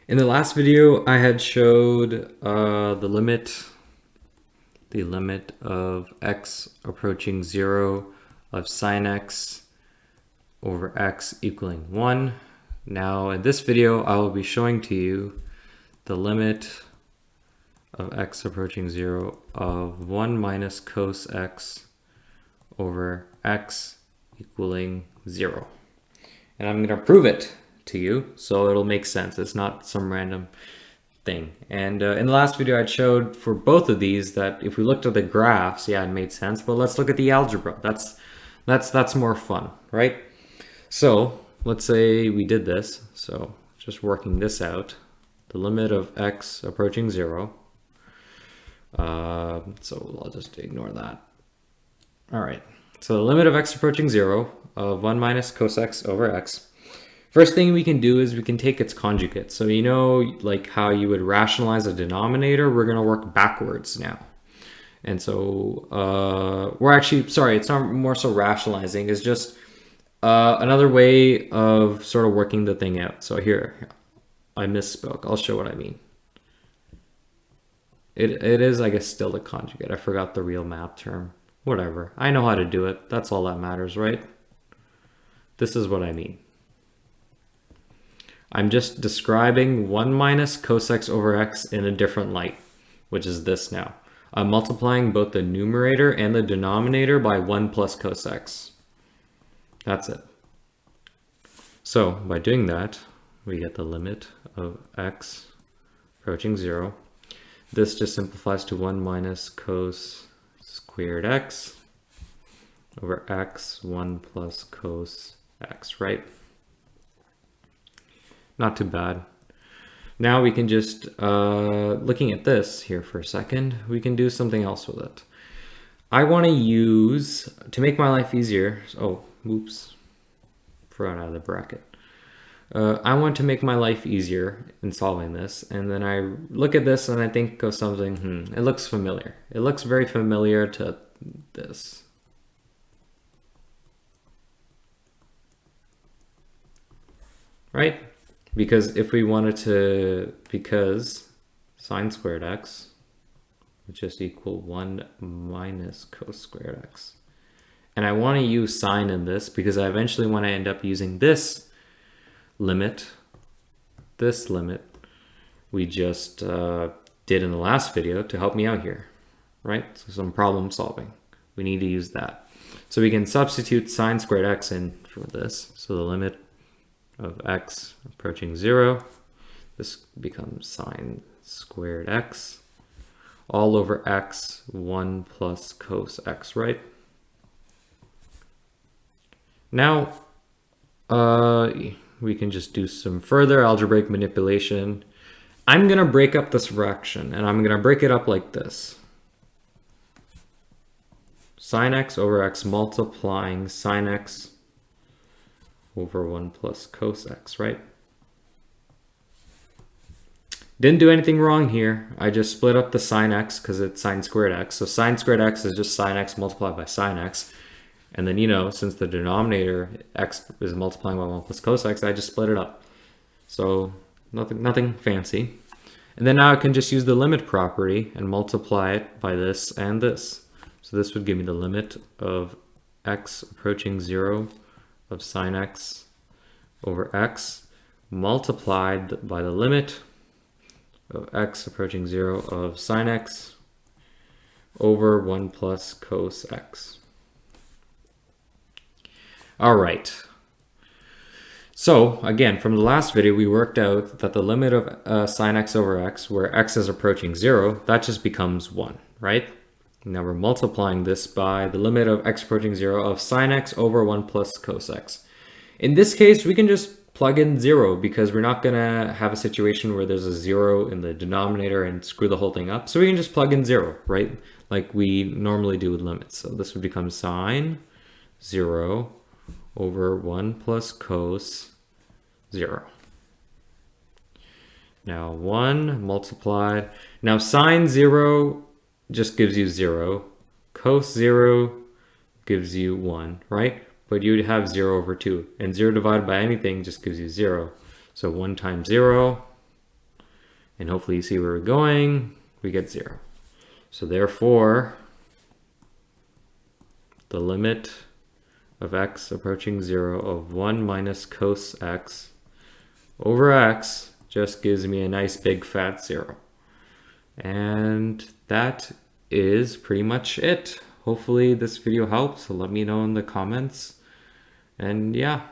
In the last video, I had showed the limit of x approaching 0 of sine x over x equaling 1. Now in this video, I will be showing to you the limit of x approaching 0 of 1 minus cos x over x equaling 0. And I'm going to prove it to you so it'll make sense. It's not some random thing. And in the last video I showed for both of these that if we looked at the graphs, yeah, it made sense, but let's look at the algebra. That's more fun, right? So let's say we did this. So just working this out, the limit of x approaching 0. So I'll just ignore that. All right, so the limit of x approaching 0 of 1 minus cos x over x. First thing we can do is we can take its conjugate. So you know, like how you would rationalize a denominator, we're going to work backwards now. And so we're actually, sorry, it's not more so rationalizing, it's just another way of sort of working the thing out. So here, I misspoke. I'll show what I mean. It is, I guess, still the conjugate. I forgot the real math term. Whatever. I know how to do it. That's all that matters, right? This is what I mean. I'm just describing 1 minus cos x over x in a different light, which is this now. I'm multiplying both the numerator and the denominator by 1 plus cos x. That's it. So by doing that, we get the limit of x approaching 0. This just simplifies to 1 minus cos squared x over x, 1 plus cos x, right? Not too bad. Now we can just, looking at this here for a second, we can do something else with it. I want to use, to make my life easier, oh, oops, forgot out of the bracket. I want to make my life easier in solving this, and then I look at this and I think of something, it looks familiar. It looks very familiar to this. Right? Because if we wanted to, because sine squared x would just equal 1 minus cos squared x. And I want to use sine in this because I eventually want to end up using this limit we just did in the last video to help me out here, right? So some problem solving. We need to use that. So we can substitute sine squared x in for this. So the limit of x approaching 0, this becomes sine squared x all over x, 1 plus cos x, right? Now we can just do some further algebraic manipulation. I'm going to break up this fraction, and I'm going to break it up like this. Sine x over x multiplying sine x over 1 plus cos x, right? Didn't do anything wrong here. I just split up the sine x because it's sine squared x. So sine squared x is just sine x multiplied by sine x. And then, you know, since the denominator x is multiplying by 1 plus cos x, I just split it up. So nothing fancy. And then now I can just use the limit property and multiply it by this and this. So this would give me the limit of x approaching 0 of sine x over x multiplied by the limit of x approaching 0 of sine x over 1 plus cos x. All right. So again, from the last video, we worked out that the limit of sine x over x, where x is approaching 0, that just becomes 1, right? Now we're multiplying this by the limit of x approaching 0 of sine x over 1 plus cos x. In this case, we can just plug in 0 because we're not going to have a situation where there's a 0 in the denominator and screw the whole thing up. So we can just plug in 0, right? Like we normally do with limits. So this would become sine 0 over 1 plus cos 0. Now 1 multiplied. Now sine 0 just gives you 0. Cos 0 gives you 1, right? But you'd have 0 over 2. And 0 divided by anything just gives you 0. So 1 times 0 And hopefully you see where we're going. We get 0. So therefore, the limit of x approaching 0 of 1 minus cos x over x just gives me a nice big fat 0. And that is pretty much it. Hopefully this video helps. So let me know in the comments. And yeah.